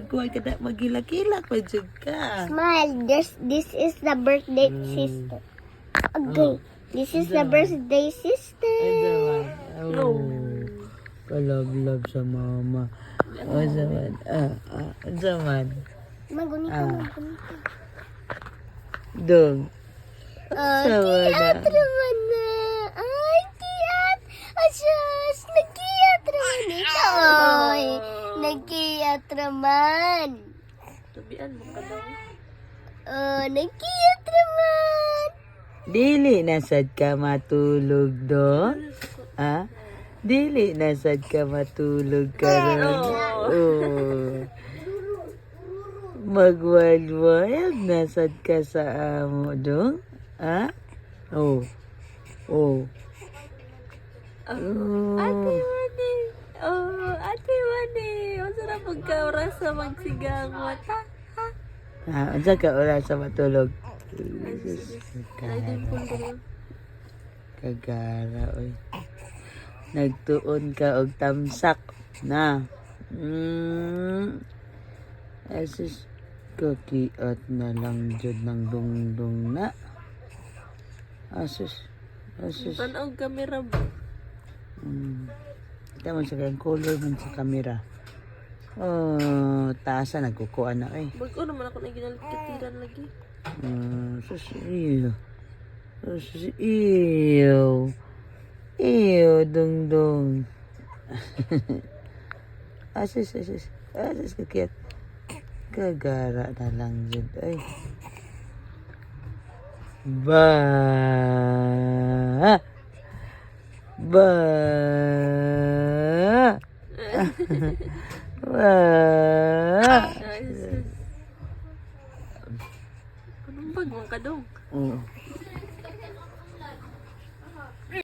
kuwan ka na magilak-ilak pa dyan ka. Smile. This is the birthday sister. Okay. This is the birthday sister. Oh. Kalab-lab sa mama. Oh, zaman. Zaman. Magunita. Dong. Kiat naman na. Ay, kiat. Asyas, nagkiat naman ito. Ay, nagkiat naman. Tubian mo ka daw. Nagkiat naman. Dili nasad ka matulog doon? Ha? Dili nasad ka matulog karon. Oh. Magwalwal nasad ka sa amo dong? Ha? Oh. Oh. Ate Wani. Oh, Ate Wani. Masarap pagkaura sa magsigangot, ha? Ha, unsa ka oras sa matulog? Ay, din po ko. Kagara, oy. Nagtuon ka og tamsak na. Asus, kakiat na lang jud ng dungdung na. Asus. Tanaw kamera ba? Ito man sa kayang color man sa camera. Oh, taasa nagkukuha na eh. Bago naman ako na ginalikatiran lagi. Sus, iyo. Sus, iyo. Iyo, dungdung. Asus, kakit. Kagara na lang dyan. Ay. Ba. Ba. Anong bag mo ka dong? Oh.